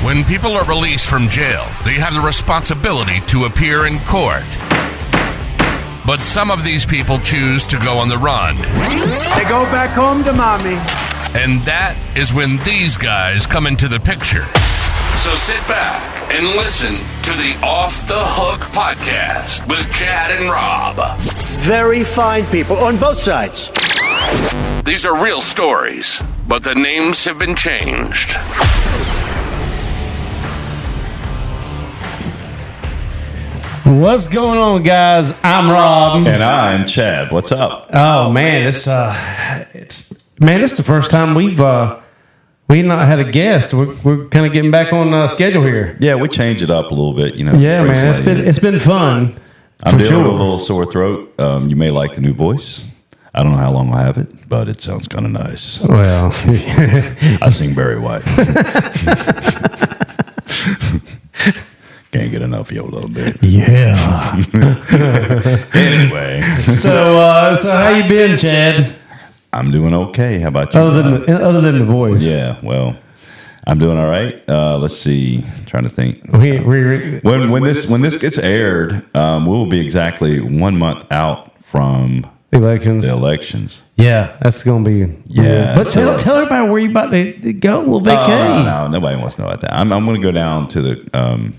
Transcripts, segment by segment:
When people are released from jail, they have the responsibility to appear in court. But some of these people choose to go on the run. They go back home to mommy. And that is when these guys come into the picture. So sit back and listen to the Off the Hook podcast with Chad and Rob. Very fine people on both sides. These are real stories, but the names have been changed. What's going on, guys? I'm Rob. And I'm Chad. What's up? Oh man, it's the first time we've not had a guest. We're kind of getting back on schedule here. Yeah, we changed it up a little bit, Yeah, man, it's been fun. I'm dealing with a little sore throat. You may like the new voice. I don't know how long I have it, but it sounds kind of nice. Well, I sing Barry White. Can't get enough of you a little bit. Yeah. Anyway. So how you been, Chad? I'm doing okay. How about you? Other than the voice. Yeah, well, I'm doing all right. Let's see. Trying to think. When this gets aired, we'll be exactly 1 month out from the elections. Yeah, that's going to be. Yeah. But tell everybody where you about to go. A little vacay. No, nobody wants to know about that. I'm going to go down to the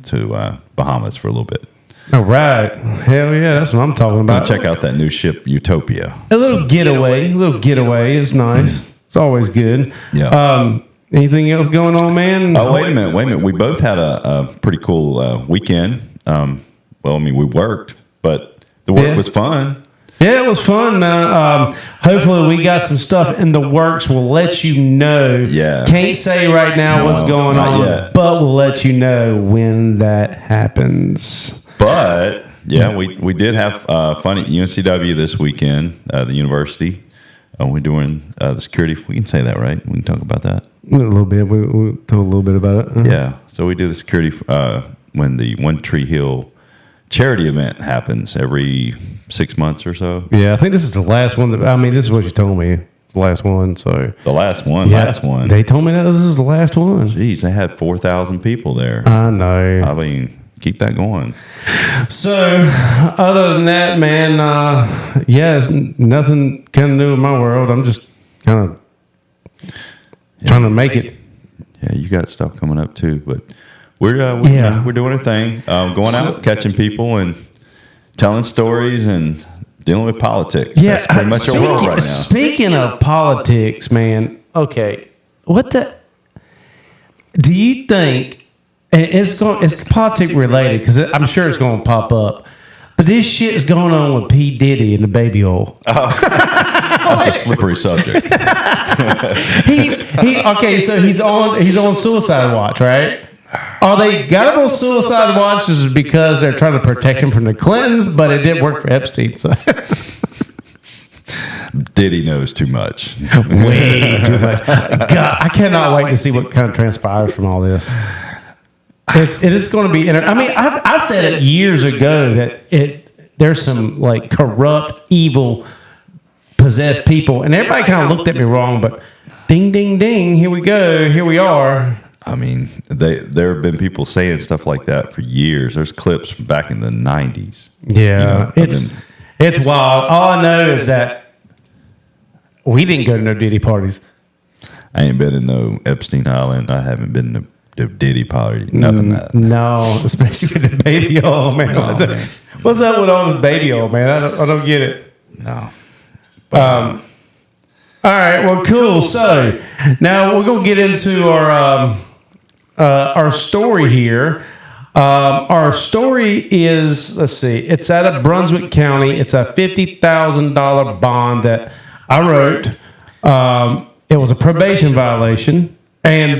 to Bahamas for a little bit. All right. Hell yeah, that's what I'm talking about. Check out that new ship, Utopia. A little getaway. It's nice. It's always good. Yeah. Anything else going on, man? Oh, wait a minute. We both had a pretty cool weekend. We worked, but the work was fun. Yeah, it was fun. Hopefully, we got some stuff in the works. We'll let you know. Yeah. Can't say right now what's going on, yet. but we'll let you know when that happens. But yeah, we did have fun at UNCW this weekend, the university. We're doing the security. We can say that, right? We can talk about that. A little bit. We'll talk a little bit about it. Yeah. So we do the security when the One Tree Hill charity event happens every 6 months or so. Yeah, I think this is the last one. This is what you told me. The last one. So the last one. Yeah, last one. They told me that this is the last one. Jeez, they had 4,000 people there. I know. I mean, keep that going. So, other than that, man, it's nothing kind of new in my world. I'm just kind of trying to make it. Yeah, you got stuff coming up too, but we're doing a thing, going out, catching people, and telling stories and dealing with politics. Yeah, that's pretty much our world right now. Speaking of politics, man. Okay, do you think? It's politic related because I'm sure it's going to pop up. But this shit is going on with P. Diddy and the baby oil. Oh. That's a slippery subject. He's on suicide watch, right? Oh, they got him on suicide watch just because they're trying to protect him from the Clintons, but it didn't work for Epstein. So. Diddy knows too much. Way too much. God, I cannot wait to see what kind of transpires from all this. It is going to be. I said it years ago that there's some like corrupt, evil, possessed people, and everybody kind of looked at me wrong. But ding, ding, ding, here we go, here we are. I mean, there have been people saying stuff like that for years. There's clips from back in the 90s. Yeah, it's wild. All I know is that we didn't go to no Diddy parties. I ain't been in no Epstein Island. I haven't been to the Diddy party. Nothing that. No, especially with the baby oil, man. Oh, man. What's up with all this baby oil, man? I don't get it. No. All right, well, cool. So now we're gonna get into our story here. Our story is, let's see, it's out of Brunswick County. It's a $50,000 bond that I wrote. It was a probation violation. And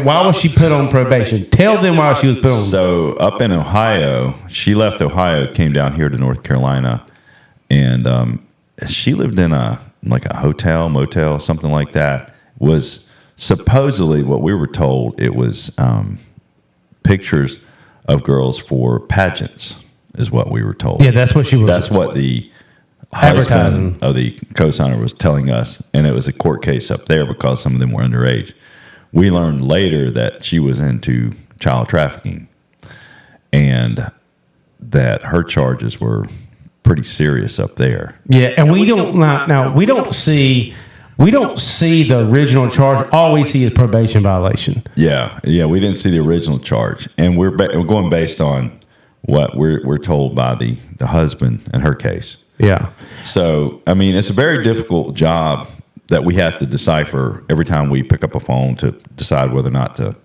why was she put on probation? Tell them why she was put on. So up in Ohio, she left Ohio, came down here to North Carolina, and she lived in a hotel, motel, something like that. Was supposedly what we were told. It was pictures of girls for pageants, is what we were told. Yeah, that's what she was. That's what the husband of the co-signer was telling us, and it was a court case up there because some of them were underage. we learned later that she was into child trafficking, and that her charges were pretty serious up there. Yeah, and we don't see the original charge. All we see is probation violation. Yeah, we didn't see the original charge, and we're going based on what we're told by the husband in her case. Yeah. So, I mean, it's a very difficult job that we have to decipher every time we pick up a phone to decide whether or not to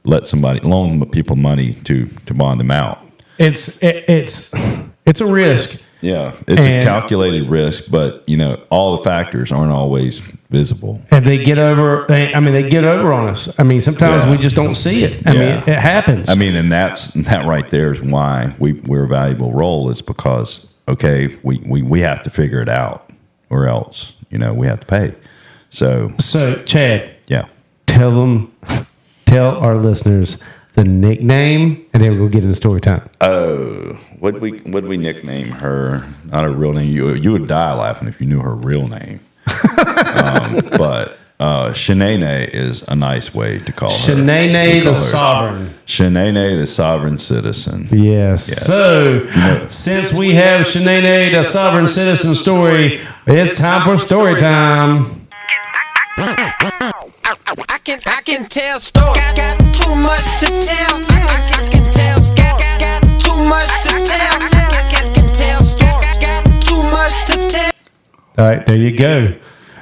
loan people money to bond them out. It's a risk. Yeah, it's a calculated risk, but all the factors aren't always visible. And they get over on us. I mean, sometimes we just don't see it. I mean, it happens. I mean, and that right there is why we're a valuable role, is because we have to figure it out, or else we have to pay. So Chad, yeah, tell our listeners the nickname, and then we'll get into story time. Oh, what we nickname her? Not her real name. You would die laughing if you knew her real name. But Shanaynay is a nice way to call her. Shanaynay the Sovereign. Shanaynay the Sovereign Citizen. Yes. So, since we have Shanaynay the Sovereign Citizen story, it's time for story time. I can tell stories. Got too much to tell. I can tell stories. Got too much to tell. I can tell stories. Got too much to tell. All right, there you go.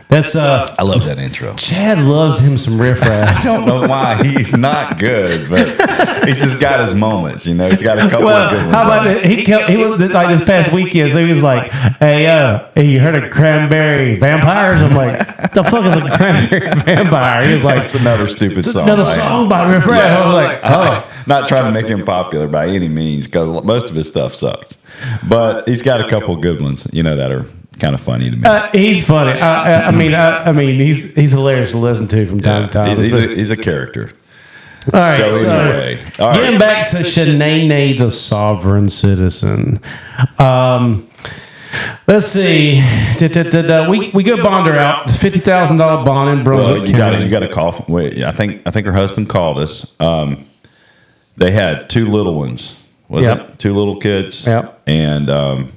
That's I love that intro. Chad loves him some riffraff. I don't know why he's not good, but he just got his moments. He's got a couple of good ones. How about that? He was like this past weekend. So he was like, "Hey, you heard of cranberry vampires?" I'm like, "What the fuck is a cranberry vampire?" He was like, "It's another stupid song." Another song by riffraff. Yeah. I was like, "Oh." Not trying to make him popular by any means, because most of his stuff sucks. But he's got a couple of good ones, that are kind of funny to me. He's funny. I mean, he's hilarious to listen to from time to time. He's a character. All right, so anyway, getting back to Shanaynay the Sovereign Citizen. Let's see. We go bond her out. $50,000 bond in Brunswick County. You got to call. Wait, I think her husband called us. They had two little ones. Was it 2 little kids? Yep. And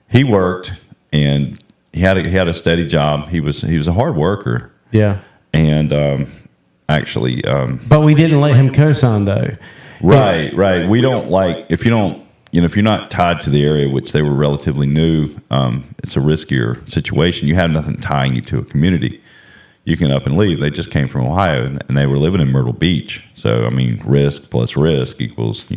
he worked, and he had a steady job. He was a hard worker. Yeah. And actually, but we didn't let him co-sign though. Right. We don't like, if you're not tied to the area, which they were relatively new. It's a riskier situation. You have nothing tying you to a community. You can up and leave. They just came from Ohio, and they were living in Myrtle Beach. So, I mean, risk plus risk equals,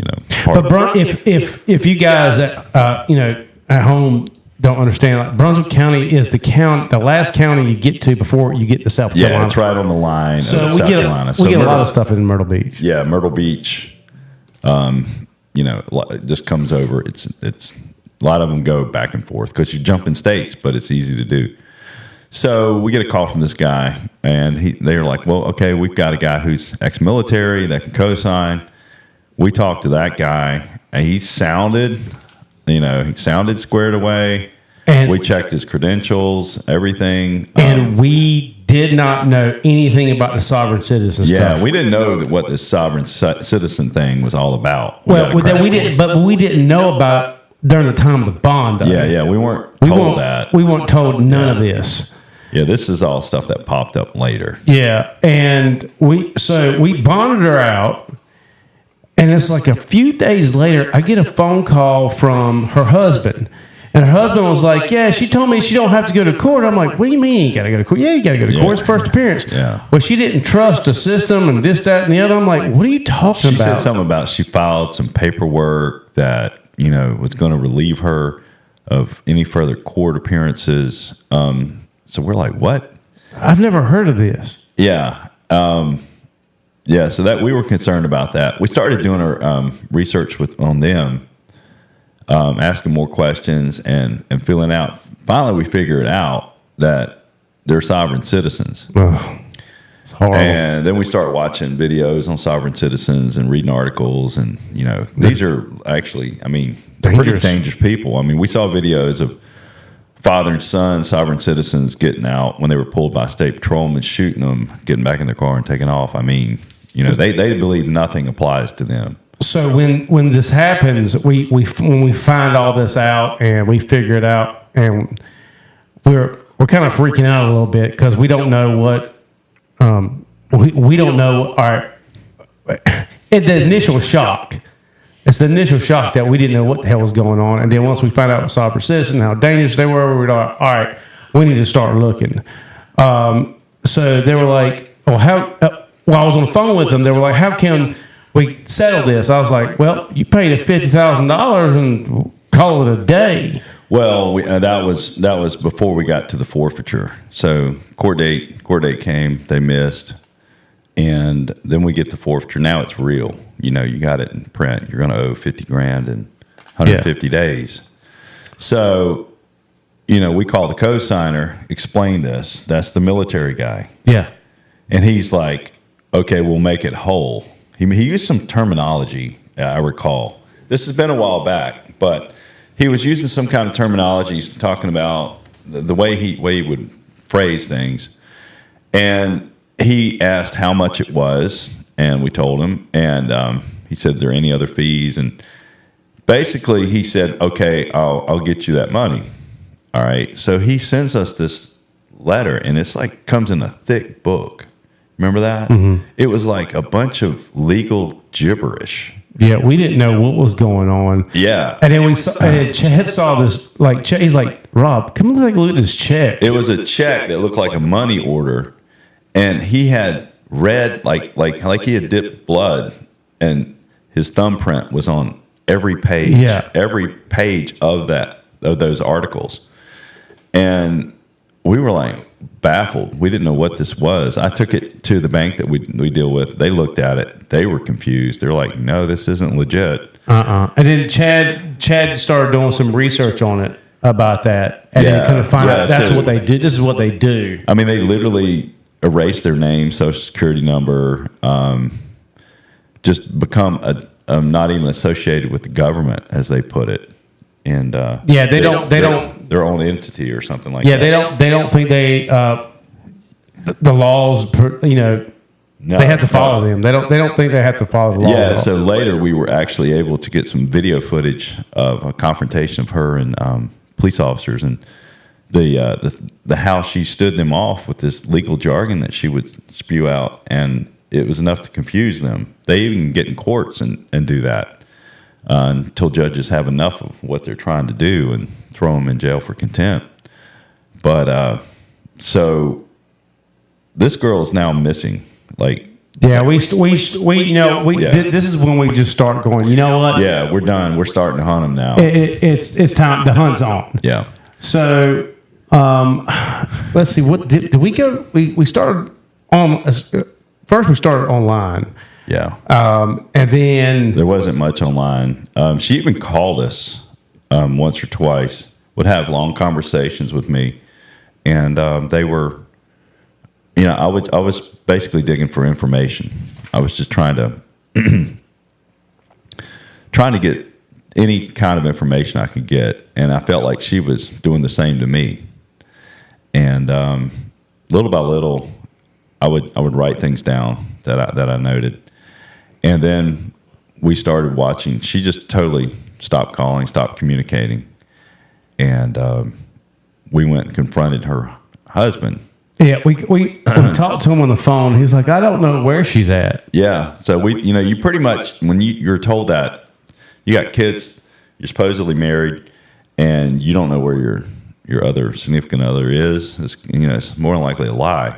But if you guys, at home don't understand, like Brunswick County is the last county you get to before you get to South Carolina. Yeah, it's right on the line. So of South Carolina. We get a lot of stuff in Myrtle Beach. Yeah, Myrtle Beach. It just comes over. It's a lot of them go back and forth because you jump in states, but it's easy to do. So we get a call from this guy, and they're like, well, okay, we've got a guy who's ex-military that can co-sign. We talked to that guy, and he sounded squared away. And we checked his credentials, everything. And we did not know anything about the sovereign citizen stuff. Yeah, we didn't know what this sovereign citizen thing was all about. We didn't know about during the time of the bond, though. Yeah, we weren't told that. We weren't told none of this. Yeah, this is all stuff that popped up later. Yeah, and we bonded her out, and it's like a few days later, I get a phone call from her husband. And her husband was like, yeah, she told me she don't have to go to court. I'm like, what do you mean you got to go to court? Yeah, you got to go to court. It's first appearance. Yeah. Well, she didn't trust the system and this, that, and the other. I'm like, what are you talking about? She said something about she filed some paperwork that, was going to relieve her of any further court appearances. So we're like, what? I've never heard of this. Yeah. So that we were concerned about that. We started doing our research on them. Asking more questions and filling out. Finally, we figured out that they're sovereign citizens. Ugh, it's horrible. And then we start watching videos on sovereign citizens and reading articles. And, these are actually, they're pretty dangerous people. I mean, we saw videos of father and son, sovereign citizens, getting out when they were pulled by state patrolmen, shooting them, getting back in their car and taking off. I mean, they believe nothing applies to them. So when this happens, when we find all this out and we figure it out, and we're kind of freaking out a little bit because we don't know what we don't know our the initial shock. It's the initial shock that we didn't know what the hell was going on, and then once we find out with sovereign citizen how dangerous they were, we were like, all right, we need to start looking. So they were like, well, while I was on the phone with them, they were like, how can we settle this? I was like, well, you paid $50,000 and call it a day. Well, that was before we got to the forfeiture. So court date came, they missed, and then we get the forfeiture. Now it's real. You got it in print. You're going to owe $50,000 in 150 days. So, we call the co-signer, explain this. That's the military guy. Yeah. And he's like, okay, we'll make it whole. He used some terminology, I recall. This has been a while back, but he was using some kind of terminology. He's talking about the way he would phrase things. And he asked how much it was, and we told him. And he said, are there any other fees? And basically he said, okay, I'll get you that money. All right. So he sends us this letter, and it's like comes in a thick book. Remember that? Mm-hmm. It was like a bunch of legal gibberish. Yeah, we didn't know what was going on. Yeah. And then Chad saw this, he's like, Rob, come take a look at this check. It was a check that looked like a money order, and he had read, like he had dipped blood, and his thumbprint was on every page, every page of those articles. And we were like baffled. We didn't know what this was. I took it to the bank that we deal with. They looked at it. They were confused. They're like, no, this isn't legit. And then Chad started doing some research on it about that. And then kind of find out that's what they do. This is what they do. I mean, they literally erase their name, social security number, just become not even associated with the government, as they put it. And they don't their own entity or something like that. Yeah, they don't think the laws, they have to follow them. They don't think they have to follow the law. Yeah, so later we were actually able to get some video footage of a confrontation of her and police officers, and the how she stood them off with this legal jargon that she would spew out, and it was enough to confuse them. They even get in courts and do that. Until judges have enough of what they're trying to do and throw them in jail for contempt. But so this girl is now missing. This is when we just start going, you know what? Yeah, we're done. We're starting to hunt them now. It's time. The hunt's on. Yeah. So let's see. What did we go? We started on first. We started online. Yeah. And then there wasn't much online. She even called us once or twice, would have long conversations with me. And they were, I was basically digging for information. I was just trying to get any kind of information I could get. And I felt like she was doing the same to me. And little by little, I would write things down that I noted. And then we started watching. She just totally stopped calling, stopped communicating. And we went and confronted her husband. Yeah, we talked to him on the phone. He's like, I don't know where she's at. Yeah. So you pretty much, when you're told that you got kids, you're supposedly married, and you don't know where your other significant other is, it's more than likely a lie.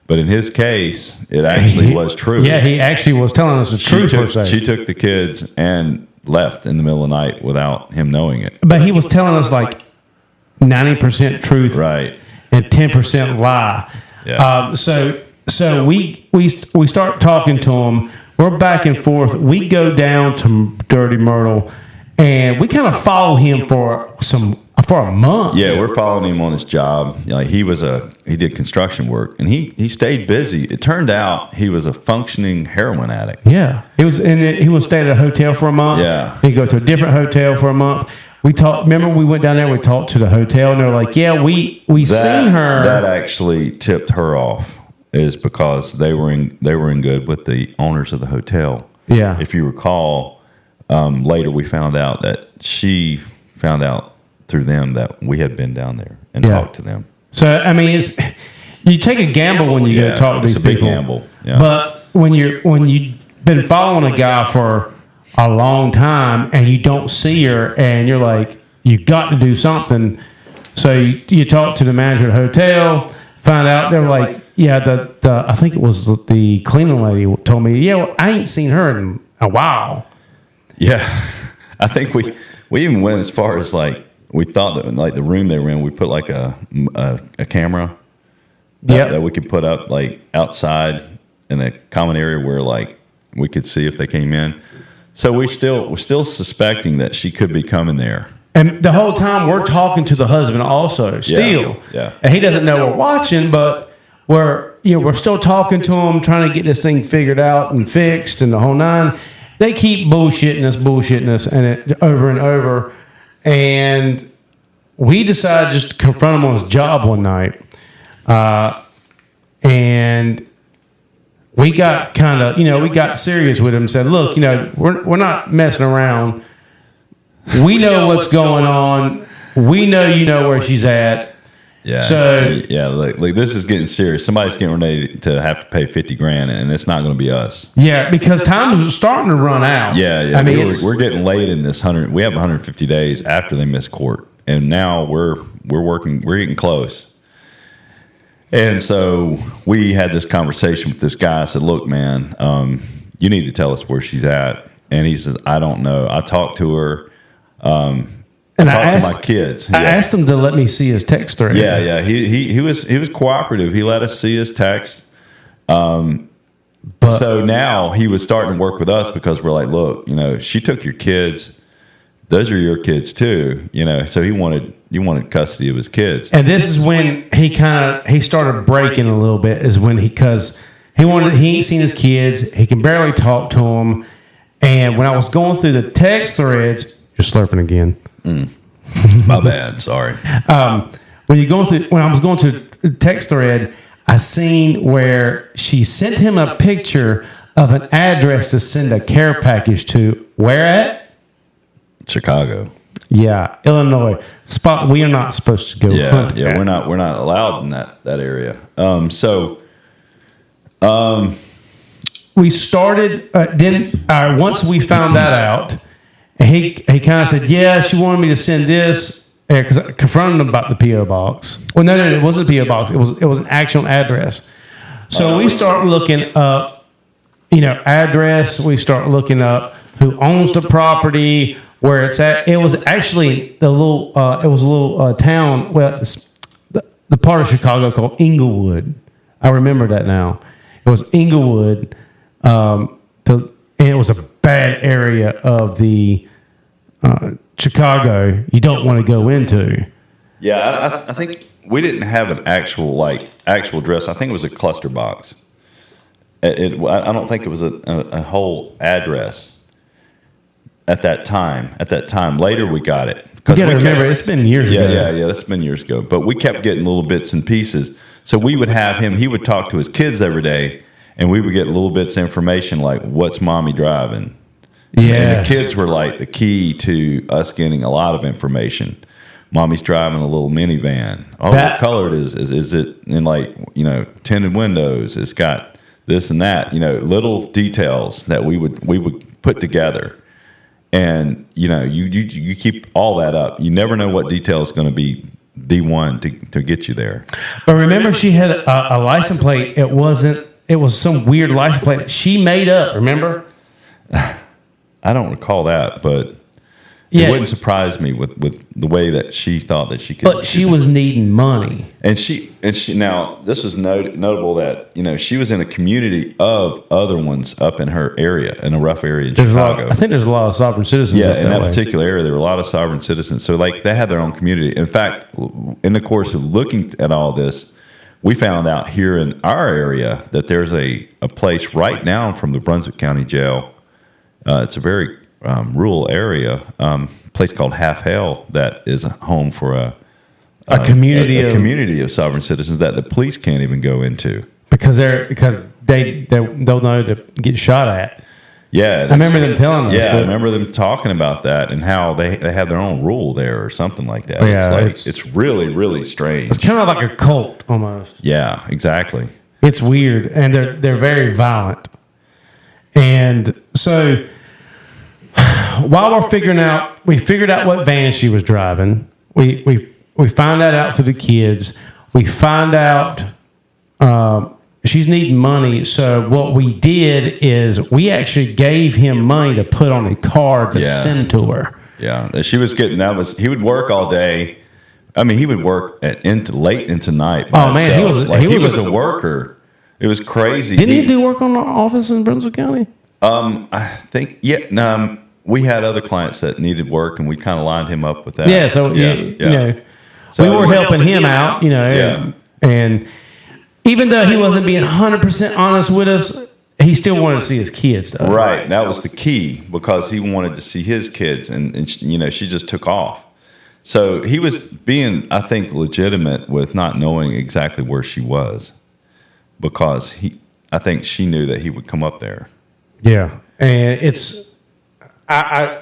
But in his case, it actually was true. Yeah, he actually was telling us the truth. She took the kids and left in the middle of the night without him knowing it. But he was telling us like 90% truth, right, and 10% lie. Yeah. So we start talking to him. We're back and forth. We go down to Dirty Myrtle, and we kind of follow him for a month. Yeah, we're following him on his job. He did construction work, and he stayed busy. It turned out he was a functioning heroin addict. Yeah, he was staying at a hotel for a month. Yeah, he'd go to a different hotel for a month. we talked. Remember, we went down there. We talked to the hotel, and they're like, "Yeah, we seen her." That actually tipped her off, is because they were in good with the owners of the hotel. Yeah. If you recall, later we found out that she found out through them that we had been down there and talked to them. So I mean, you take a gamble when you go talk to these people. It's a big gamble. Yeah. But when you've been following a guy for a long time and you don't see her, and you're like, you got to do something. So you talk to the manager of the hotel, find out they're like, yeah, the I think it was the cleaning lady told me, yeah, well, I ain't seen her in a while. Yeah, I think we even went as far as like, we thought that like the room they were in, we put like a camera that we could put up like outside in a common area where like we could see if they came in. So we're still suspecting that she could be coming there. And the whole time we're talking to the husband also still. Yeah. And he doesn't know we're watching, but we're still talking to him, trying to get this thing figured out and fixed and the whole nine. They keep bullshitting us and it over and over. And we decided just to confront him on his job one night. And we got kind of, we got serious with him and said, look, we're not messing around. We know what's going on. We know you know where she's at. Yeah. So like this is getting serious. Somebody's getting ready to have to pay $50,000, and it's not going to be us. Yeah, because times are starting to run out. Yeah. I mean, we're getting late in this 100. We have 150 days after they miss court, and now we're working. We're getting close. And so we had this conversation with this guy. I said, "Look, man, you need to tell us where she's at." And he says, "I don't know. I talked to her." And I talked to my kids. I asked him to let me see his text thread. Yeah. He was cooperative. He let us see his text. But so now he was starting to work with us because we're like, look, she took your kids. Those are your kids too. So you wanted custody of his kids. And this is when he started breaking a little bit. Is when he ain't seen his kids. He can barely talk to them. And when I was going through the text threads, you're slurping again. My bad. Sorry. When I was going through the text thread, I seen where she sent him a picture of an address to send a care package to. Where at? Chicago. Yeah, Illinois. Spot we are not supposed to go. Yeah. We're not allowed in that area. We started once we found that out. He kind of said, yeah, she wanted me to send this because I confronted him about the P.O. box. Well, no, it wasn't a P.O. box. It was an actual address. So we start looking up, address. We start looking up who owns the property, where it's at. It was actually a little town. Well, the part of Chicago called Inglewood. I remember that now. It was Inglewood. And it was a bad area of the Chicago you don't want to go into. Yeah, I think we didn't have an actual address. I think it was a cluster box. I don't think it was a whole address at that time. Later we got it. You got to remember, it's been years ago. Yeah, that's been years ago. But we kept getting little bits and pieces. So we would have him. He would talk to his kids every day. And we would get little bits of information like, what's mommy driving? Yeah. And the kids were like the key to us getting a lot of information. Mommy's driving a little minivan. Oh, what color it is? Is it in tinted windows? It's got this and that, little details that we would put together. And, you keep all that up. You never know what detail is going to be the one to get you there. But remember, she had a license plate. It was some weird license plate that she made up, remember? I don't recall that, but it wouldn't surprise me with the way that she thought that she could. But she was needing money. And she now, this was notable that, she was in a community of other ones up in her area, in a rough area in Chicago. I think there's a lot of sovereign citizens up in that way. particular area, there were a lot of sovereign citizens. So, they had their own community. In fact, in the course of looking at all this, we found out here in our area that there's a place right down from the Brunswick County Jail. It's a very rural area, place called Half Hell that is a home for a community of sovereign citizens that the police can't even go into because they don't know to get shot at. Yeah, I remember them telling us. Yeah, I remember them talking about that and how they have their own rule there or something like that. Yeah, it's really, really strange. It's kind of like a cult almost. Yeah, exactly. It's weird, and they're very violent. And so while we figured out what van she was driving. We find that out through the kids. We find out she's needing money. So what we did is we actually gave him money to put on a card to send to her. Yeah, she was getting he would work all day. I mean, he would work late into night. Oh man, he was a worker. It was crazy. Didn't he do work on the office in Brunswick County? I think we had other clients that needed work, and we kind of lined him up with that. Yeah, so you know, we were helping him out, you know, and even though he wasn't being 100% honest with us, he still wanted to see his kids, though. Right, that was the key, because he wanted to see his kids, and she just took off. So he was being, I think, legitimate with not knowing exactly where she was, because I think she knew that he would come up there. Yeah, and I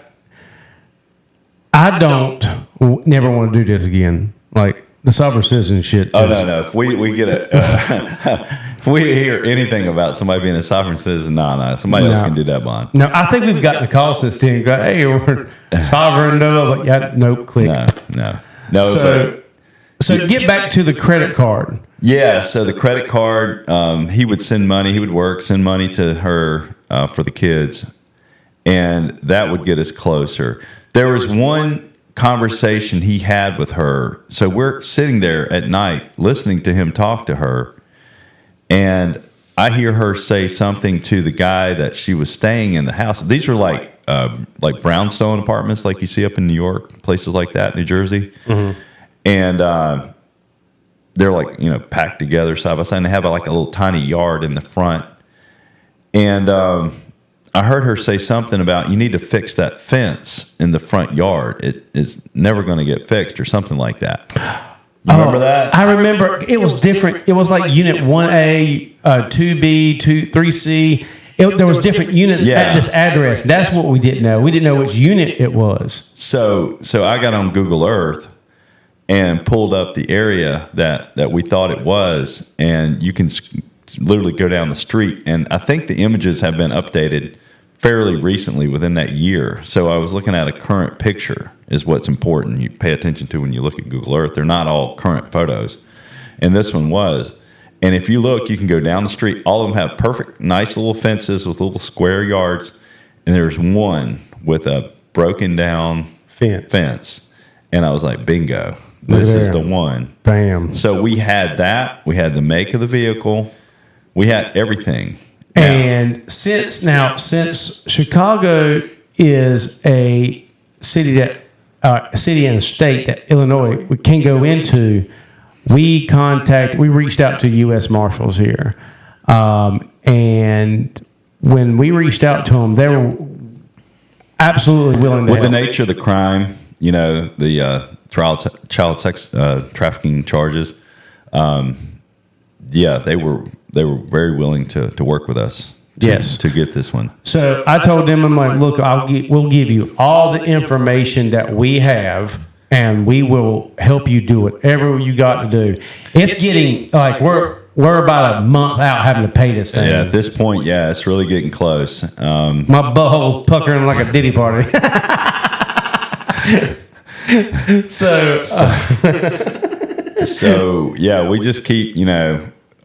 never want to do this again. Like the sovereign citizen shit. Oh no! If we get if we hear anything about somebody being a sovereign citizen, somebody else can do that, Bond. No, I think we've gotten a call since then. Go, hey, we're sovereign. But nope, click. No. So get back to the credit card. Yeah. So the credit card, he would send money. He would work, send money to her for the kids, and that would get us closer. There was one conversation he had with her. So we're sitting there at night listening to him talk to her, and I hear her say something to the guy that she was staying in the house. These were like brownstone apartments like you see up in New York, places like that, New Jersey. Mm-hmm. And they're like, packed together side by side, and they have like a little tiny yard in the front. And I heard her say something about, you need to fix that fence in the front yard. It is never going to get fixed, or something like that. You remember that? I remember. It was different. It was like Unit 1A, 2B, 3C. There was different units at this address. That's what we didn't know. We didn't know which unit it was. So I got on Google Earth and pulled up the area that we thought it was, and you can literally go down the street. And I think the images have been updated fairly recently, within that year. So I was looking at a current picture is what's important. You pay attention to when you look at Google Earth. They're not all current photos. And this one was. And if you look, you can go down the street. All of them have perfect, nice little fences with little square yards. And there's one with a broken down fence. And I was like, bingo, this is the one. Bam. So we had that. We had the make of the vehicle. We had everything. And since Chicago is a city and a state that Illinois we can go into, we reached out to US Marshals here, and when we reached out to them, they were absolutely willing to with help. The nature of the crime, the child sex trafficking charges. They were very willing to work with us. To get this one. So I told them, I'm like, look, we'll give you all the information that we have, and we will help you do whatever you got to do. It's getting like we're about a month out having to pay this thing. Yeah, at this point, it's really getting close. My butthole's puckering like a Diddy party. So we just keep,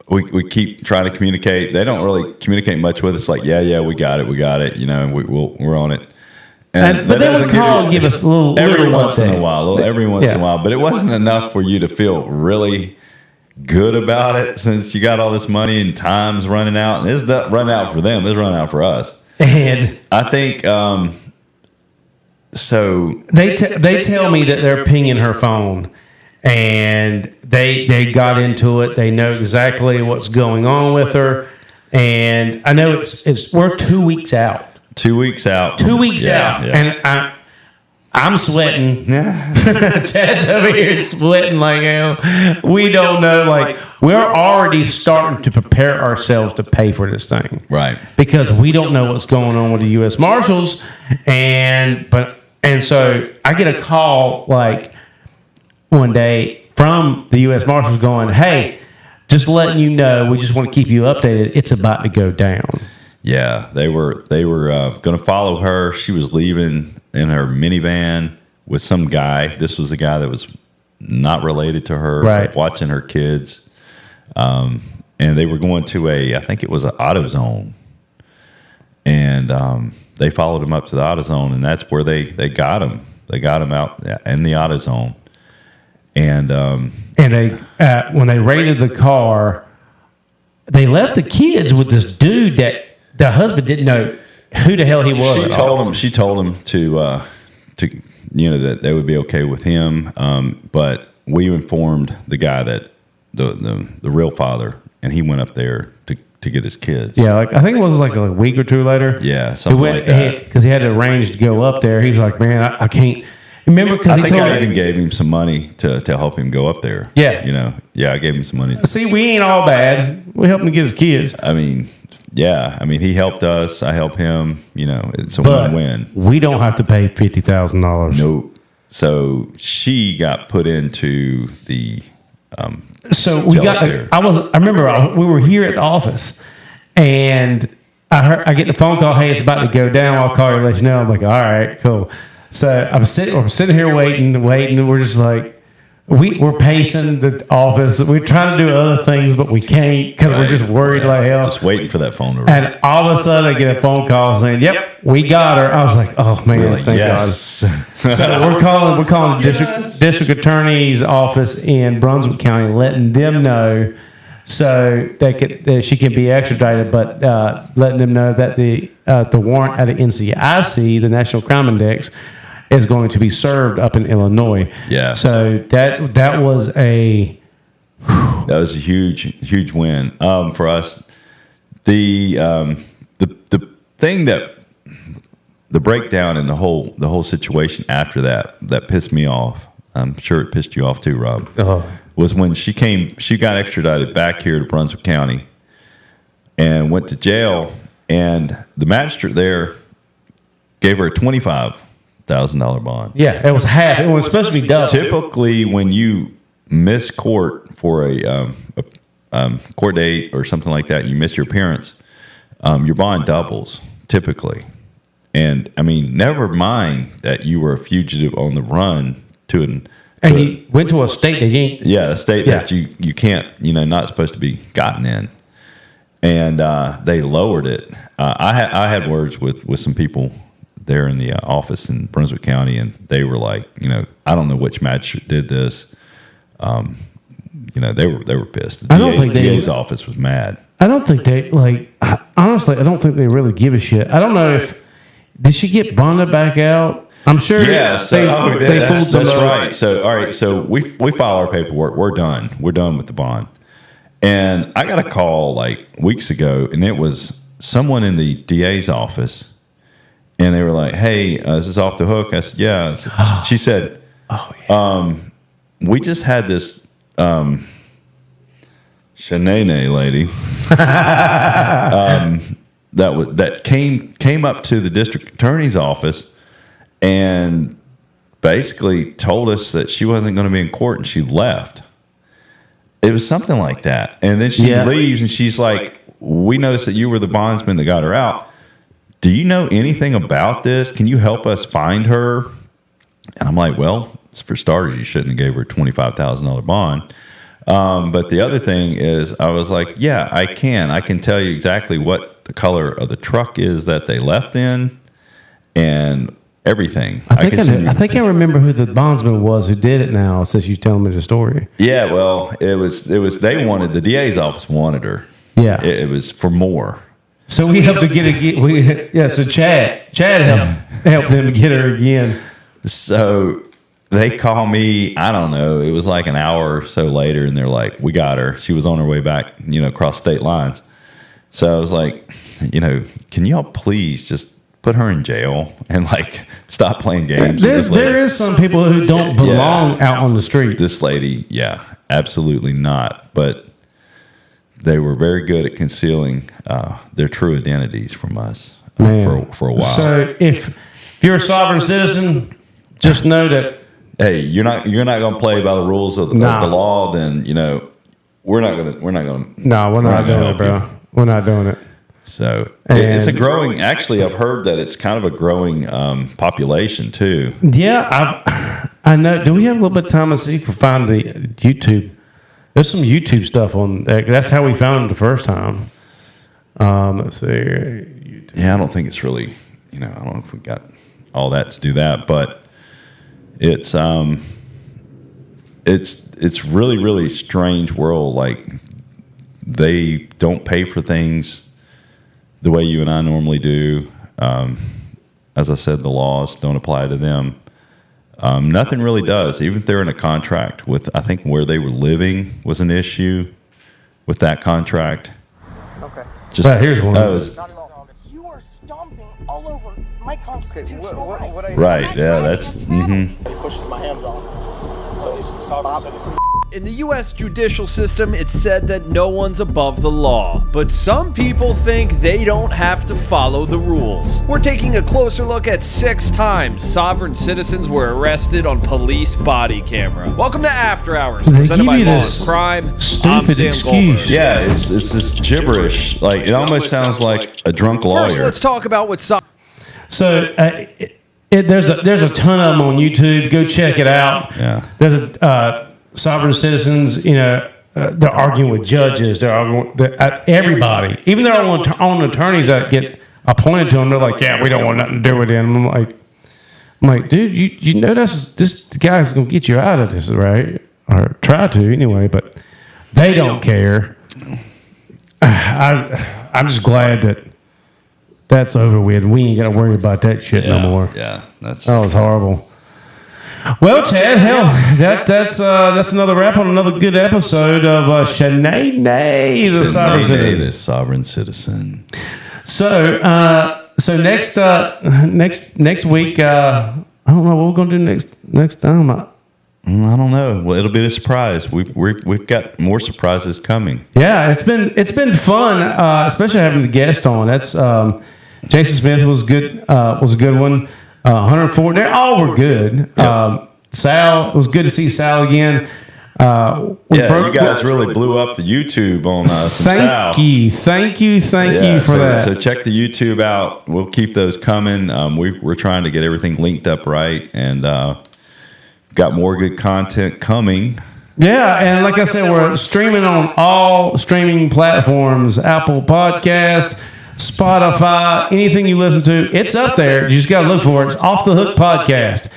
we keep trying to communicate. They don't really communicate much with us. Like, we got it. And we're on it. But they would call and give us a little every once in a while. But it wasn't enough for you to feel really good about it, since you got all this money and time's running out. And it's not running out for them. It's running out for us. And I think so. They tell me that they're pinging her phone. And they got into it. They know exactly what's going on with her. And I know we're 2 weeks out. 2 weeks out. 2 weeks out. Yeah. And I'm sweating. Chad's over here sweating like hell. We don't know. Like, we're already starting to prepare ourselves to pay for this thing. Right. Because we don't know what's going on with the US Marshals. And so I get a call like one day from the US Marshals going, hey, just letting you know, we just want to keep you updated. It's about to go down. Yeah, they were going to follow her. She was leaving in her minivan with some guy. This was a guy that was not related to her, right, watching her kids. And they were going to I think it was an AutoZone. And they followed him up to the AutoZone, and that's where they got him. They got him out in the AutoZone. And they when they raided the car, they left the kids with this dude that the husband didn't know who the hell he was. She told him to that they would be okay with him. But we informed the guy that the real father, and he went up there to get his kids. Yeah, like I think it was like a week or two later. Yeah, something like that. Because he had to arrange to go up there. He's like, man, I can't. Remember, because I think I even gave him some money to help him go up there. Yeah. I gave him some money. See, we ain't all bad. We helped him to get his kids. I mean, he helped us. I helped him. It's a win-win. We don't have to pay $50,000. Nope. So she got put into the. So we got. There. I remember we were here at the office, and I get the phone call. Hey, it's about to go down. I'll call you and let you know. I'm like, all right, cool. So I'm sitting here waiting. And we're just like, we're pacing the office. We're trying to do other things, but we can't because we're just worried like hell. Just waiting for that phone to ring. And all of a sudden, I get a phone call saying, "Yep, we got her." I was like, "Oh man, thank God!" So we're calling the district attorney's office in Brunswick County, letting them know so that she can be extradited, but letting them know that the warrant out of NCIC, the National Crime Index, is going to be served up in Illinois. Yeah. So that was a huge win for us. The thing that the breakdown in the whole situation after that pissed me off. I'm sure it pissed you off too, Rob. Was when she got extradited back here to Brunswick County and went to jail, and the magistrate there gave her a $25,000 bond. Yeah, it was half. It was supposed to be double. Typically, when you miss court for a court date or something like that, you miss your appearance, your bond doubles typically. And I mean, never mind that you were a fugitive on the run and you went to a state that you ain't. Yeah, a state that you can't, not supposed to be gotten in. And they lowered it. I had words with some people there in the office in Brunswick County, and they were like, I don't know which magistrate did this. They were pissed. The DA's office was mad. I don't think they honestly, I don't think they really give a shit. I don't know did she get bonded back out? I'm sure. Yeah, that's right. So all right, so we file our paperwork. We're done. We're done with the bond. And I got a call like weeks ago, and it was someone in the DA's office, and they were like, "Hey, is this off the hook?" I said, "Yeah." She said, "We just had this Shanaynay lady that came up to the district attorney's office and basically told us that she wasn't going to be in court, and she left." It was something like that. And then she leaves, and she's like, "We noticed that you were the bondsman that got her out. Do you know anything about this? Can you help us find her?" And I'm like, "Well, for starters, you shouldn't have gave her a $25,000 bond." But the other thing is, I was like, "Yeah, I can. I can tell you exactly what the color of the truck is that they left in, and everything." I think I remember who the bondsman was who did it now, since you telling me the story. Yeah, well, it was the DA's office wanted her. Yeah. It was for more. So we helped to so Chad helped them to get her again. So they call me, I don't know, it was like an hour or so later, and they're like, "We got her. She was on her way back, across state lines." So I was like, "Can y'all please just put her in jail and like stop playing games. There is some people who don't belong out on the street. This lady, absolutely not. But they were very good at concealing their true identities from us for a while. So if you're a sovereign citizen, just know that. Hey, you're not going to play by the rules of the law. Then we're not going to. No, we're not doing it, bro. We're not doing it. So it's a growing. Actually, I've heard that it's kind of a growing population too. Yeah, I know. Do we have a little bit of time to see if we find the YouTube? There's some YouTube stuff on there. That's how we found it the first time. Let's see. YouTube. Yeah, I don't think it's really. I don't know if we got all that to do that, but it's really, really strange world. Like they don't pay for things the way you and I normally do. As I said, the laws don't apply to them. Nothing really does. Even if they're in a contract with, I think where they were living was an issue with that contract. Okay. Here's one. You are stomping all over my constitutional right. Right. Yeah. That's. He pushes my hands off. So he's sovereign citizen. In the US judicial system, it's said that no one's above the law, but some people think they don't have to follow the rules. We're taking a closer look at 6 times sovereign citizens were arrested on police body camera. Welcome to After Hours, presented by Law and Crime. Stupid excuse. Goldberg. Yeah, it's this gibberish. Like it almost sounds like a drunk lawyer. First, let's talk about what So there's a ton of them on YouTube. Go check it out. Yeah. There's sovereign citizens, they're arguing with judges. They're arguing with everybody. Even their own attorneys that get appointed to them, they're like, yeah, we don't want nothing to do with it. And I'm like, dude, you know this guy's going to get you out of this, right? Or try to anyway, but they don't care. I'm just glad that that's over with. We ain't got to worry about that shit no more. Yeah, that was horrible. Well, Chad, hell, that's another wrap on another good episode of Shanaynay, the sovereign citizen. So next week, I don't know what we're gonna do next time. I don't know. Well, it'll be a surprise. We've got more surprises coming. Yeah, it's been fun, especially having the guest on. That's Jason Smith was good. Was a good one. 104. They all were good. Yep. Sal, it was good to see Sal again. You guys really blew up the YouTube on Sal. Thank you for that. So check the YouTube out. We'll keep those coming. We're trying to get everything linked up right, and got more good content coming. Yeah, and like I said, we're streaming on all streaming platforms: Apple Podcast, Spotify, anything you listen to, it's up there. You just got to look for it. It's Off the Hook Podcast.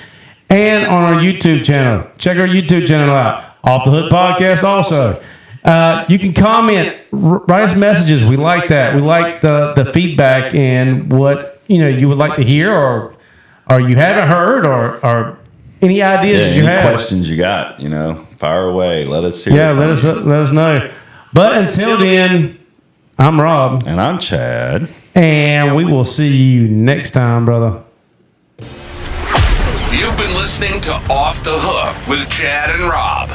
And on our YouTube channel. Check our YouTube channel out. Off the Hook Podcast also. You can comment, write us messages. We like that. We like the feedback and what you would like to hear or you haven't heard or any ideas you have. Any questions you got, fire away. Let us hear. Yeah, let us know. But until then, I'm Rob. And I'm Chad. And we will see you next time, brother. You've been listening to Off the Hook with Chad and Rob.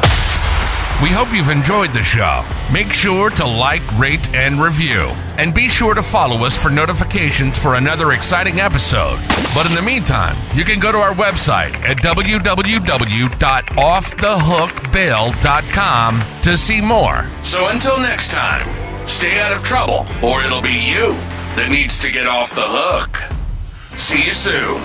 We hope you've enjoyed the show. Make sure to like, rate, and review. And be sure to follow us for notifications for another exciting episode. But in the meantime, you can go to our website at www.offthehookbail.com to see more. So until next time, stay out of trouble, or it'll be you that needs to get off the hook. See you soon.